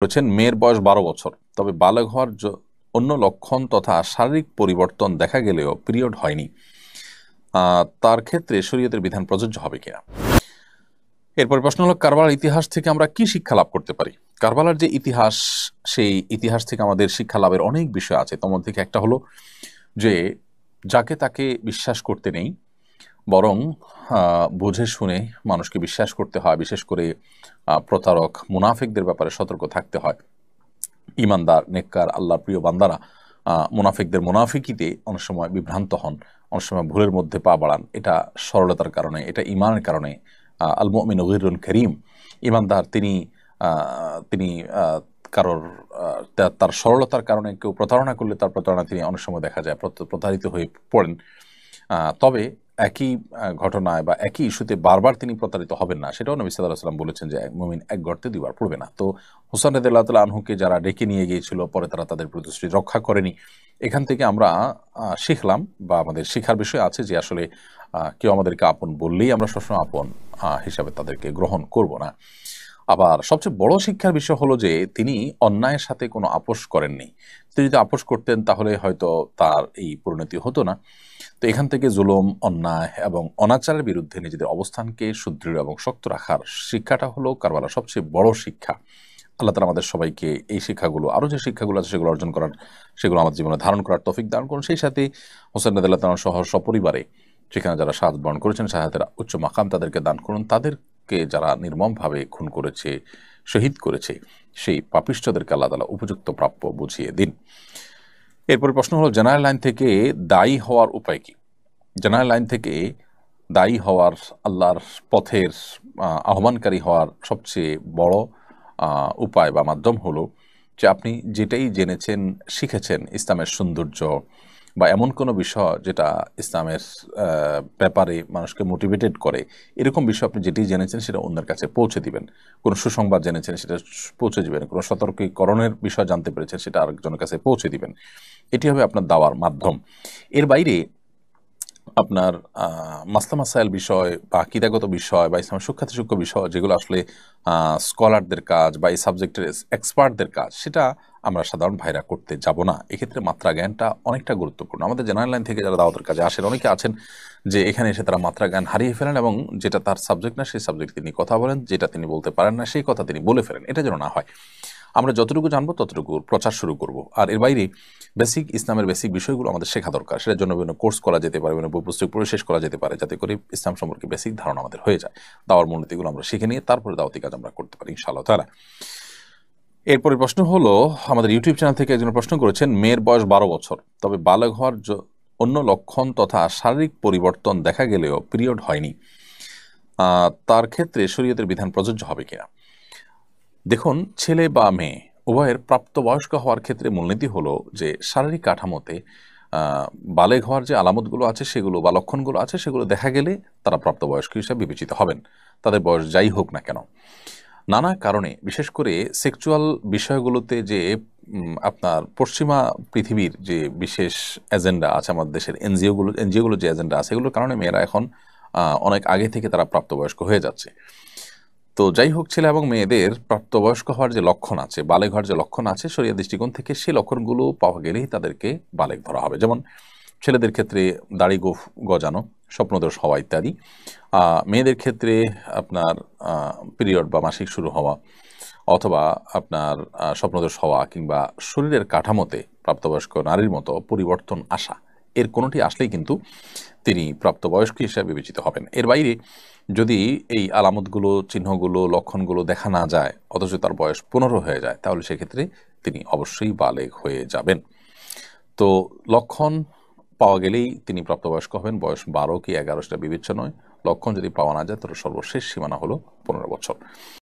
করেছেন মেয়ের বয়স 12 বছর, তবে বালেগ হওয়ার অন্য লক্ষণ তথা শারীরিক পরিবর্তন দেখা গেলেও পিরিয়ড হয়নি। তার ক্ষেত্রে শরীয়তের বিধান প্রযোজ্য হবে কিনা। এরপর প্রশ্ন হলো, কারবালার ইতিহাস থেকে আমরা কি শিক্ষা লাভ করতে পারি। কারবালার যে ইতিহাস, সেই ইতিহাস থেকে আমাদের শিক্ষা লাভের অনেক বিষয় আছে। তোমার থেকে একটা হলো যে যাকে তাকে বিশ্বাস করতে নেই, বরং বুঝে শুনে মানুষকে বিশ্বাস করতে হয়। বিশেষ করে প্রতারক মুনাফিকদের ব্যাপারে সতর্ক থাকতে হয়। ইমানদার নেককার আল্লাহর প্রিয় বান্দারা মুনাফিকদের মুনাফিকিতে অনেক সময় বিভ্রান্ত হন, অনেক সময় ভুলের মধ্যে পা বাড়ান। এটা সরলতার কারণে, এটা ইমানের কারণে। আল মুমিনু গীরুন করিম, ইমানদার তিনি তিনি কারোর তার সরলতার কারণে কেউ প্রতারণা করলে তার প্রতারণা তিনি অনেক সময় দেখা যায় প্রতারিত হয়ে পড়েন। তবে একই ঘটনায় বা একই ইস্যুতে বারবার তিনি প্রতারিত হবেন না, সেটাও নবী সাল্লাল্লাহু আলাইহি ওয়াসাল্লাম বলেছেন যে মুমিন এক গর্তে দুইবার পড়বে না। তো হুসাইন রাদিয়াল্লাহু তাআলা আনহুকে যারা ডেকে নিয়ে গিয়েছিল, পরে তারা তাদের প্রতিশ্রুতি রক্ষা করেনি। এখান থেকে আমরা শিখলাম বা আমাদের শিখার বিষয় আছে যে আসলে কেউ আমাদেরকে আপন বললেই আমরা সবসময় আপন হিসাবে তাদেরকে গ্রহণ করব না। আবার সবচেয়ে বড় শিক্ষার বিষয় হলো যে তিনি অন্যায়ের সাথে কোনো আপোষ করেননি। তিনি যদি আপোষ করতেন তাহলে হয়তো তার এই পরিণতি হতো না। তো এখান থেকে জুলুম, অন্যায় এবং অনাচারের বিরুদ্ধে নিজেদের অবস্থানকে সুদৃঢ় এবং শক্ত রাখার শিক্ষাটা হলো কারবালার সবচেয়ে বড় শিক্ষা। আল্লাহ তাআলা আমাদের সবাইকে এই শিক্ষাগুলো, আরও যে শিক্ষাগুলো আছে সেগুলো অর্জন করার, সেগুলো আমাদের জীবনে ধারণ করার তৌফিক দান করুন। সেই সাথে হোসেন রাদিয়াল্লাহু তাআলা সহ সপরিবারে সেখানে যারা শাহাদাত বরণ করেছেন, শাহাদাতের উচ্চ মাকাম তাদেরকে দান করুন। তাদেরকে যারা নির্মমভাবে খুন করেছে, শহীদ করেছে, সেই পাপিষ্ঠদেরকে আল্লাহ তাআলা উপযুক্ত প্রাপ্য বুঝিয়ে দিন। এরপর প্রশ্ন হলো, জেনারেল লাইন থেকে দায়ী হওয়ার উপায় কি। জেনারেল লাইন থেকে দায়ী হওয়ার, আল্লাহর পথের আহ্বানকারী হওয়ার সবচেয়ে বড় উপায় বা মাধ্যম হলো যে আপনি যেটাই জেনেছেন, শিখেছেন ইসলামের সৌন্দর্য বা এমন কোনো বিষয় যেটা ইসলামের ব্যাপারে মানুষকে মোটিভেটেড করে, এরকম বিষয় আপনি যেটি জেনেছেন সেটা অন্যের কাছে পৌঁছে দিবেন। কোনো সুসংবাদ জেনেছেন সেটা পৌঁছে দিবেন, কোনো সতর্কীকরণের বিষয় জানতে পেরেছেন সেটা আরেকজনের কাছে পৌঁছে দিবেন। এটি হবে আপনার দাওয়ার মাধ্যম। এর বাইরে আপনার মাসলা মাসাইল বিষয় বা আকীদাগত বিষয় বা ইসলামের সূক্ষ্মাতি সূক্ষ্ম বিষয় যেগুলো আসলে স্কলারদের কাজ বা এই সাবজেক্টের এক্সপার্টদের কাজ, সেটা আমরা সাধারণ ভাইরা করতে যাব না। এক্ষেত্রে মাত্রা জ্ঞানটা অনেকটা গুরুত্বপূর্ণ। আমাদের জেনারেল লাইন থেকে যারা দাওয়াতের কাজে আসেন, অনেকে আছেন যে এখানে এসে তারা মাত্রা জ্ঞান হারিয়ে ফেলেন এবং যেটা তার সাবজেক্ট না সেই সাবজেক্ট তিনি কথা বলেন, যেটা তিনি বলতে পারেন না সেই কথা তিনি বলে ফেলেন। এটা যেন না হয়। আমরা যতটুকু জানবো ততটুকু প্রচার শুরু করব। আর এর বাইরে বেসিক ইসলামের বেসিক বিষয়গুলো আমাদের শেখা দরকার। সেটার জন্য বিভিন্ন কোর্স করা যেতে পারে, বিভিন্ন বই পুস্তক পড়ে শেষ করা যেতে পারে, যাতে করে ইসলাম সম্পর্কে বেসিক ধারণা আমাদের হয়ে যায়। দাওয়ার মূলনীতিগুলো আমরা শিখে নিয়ে তারপরে দাওয়াতি কাজ আমরা করতে পারি ইনশাআল্লাহ তাআলা। এরপরে প্রশ্ন হলো, আমাদের ইউটিউব চ্যানেল থেকে একজন প্রশ্ন করেছেন, মেয়ের বয়স 12 বছর, তবে বালেগ হওয়ার অন্য লক্ষণ তথা শারীরিক পরিবর্তন দেখা গেলেও পিরিয়ড হয়নি। তার ক্ষেত্রে শরীয়তের বিধান প্রযোজ্য হবে কিনা। দেখুন, ছেলে বা মেয়ে উভয়ের প্রাপ্তবয়স্ক হওয়ার ক্ষেত্রে মূলনীতি হলো যে শারীরিক কাঠামোতে বালেগ হওয়ার যে আলামতগুলো আছে সেগুলো বা লক্ষণগুলো আছে সেগুলো দেখা গেলে তারা প্রাপ্তবয়স্ক হিসেবে বিবেচিত হবেন, তাদের বয়স যাই হোক না কেন। নানা কারণে, বিশেষ করে সেক্সুয়াল বিষয়গুলোতে যে আপনার পশ্চিমা পৃথিবীর যে বিশেষ এজেন্ডা আছে, আমাদের দেশের এনজিওগুলো যে এজেন্ডা আছে, এগুলোর কারণে মেয়েরা এখন অনেক আগে থেকে তারা প্রাপ্তবয়স্ক হয়ে যাচ্ছে। তো যাই হোক, ছেলে এবং মেয়েদের প্রাপ্তবয়স্ক হওয়ার যে লক্ষণ আছে, বালেগ হওয়ার যে লক্ষণ আছে, শরিয়া দৃষ্টিকোণ থেকে সেই লক্ষণগুলো পাওয়া গেলেই তাদেরকে বালেগ ধরা হবে। যেমন ছেলেদের ক্ষেত্রে দাড়ি গজানো, স্বপ্নদোষ হওয়া ইত্যাদি। মেয়েদের ক্ষেত্রে আপনার পিরিয়ড বা মাসিক শুরু হওয়া, অথবা আপনার স্বপ্নদোষ হওয়া, কিংবা শরীরের কাঠামোতে প্রাপ্তবয়স্ক নারীর মতো পরিবর্তন আসা, এর কোনোটি আসলেই কিন্তু তিনি প্রাপ্তবয়স্ক হিসেবে বিবেচিত হবেন। এর বাইরে যদি এই আলামতগুলো, চিহ্নগুলো, লক্ষণগুলো দেখা না যায় অথচ তার বয়স 15 হয়ে যায়, তাহলে সেক্ষেত্রে তিনি অবশ্যই বালেগ হয়ে যাবেন। তো লক্ষণ পাওয়া গেলেই তিনি প্রাপ্তবয়স্ক হবেন। বয়স 12 কি 11 সেটা বিবেচ্য নয়। লক্ষণ যদি পাওয়া না যায় তাহলে সর্বশেষ সীমানা হলো 15 বছর।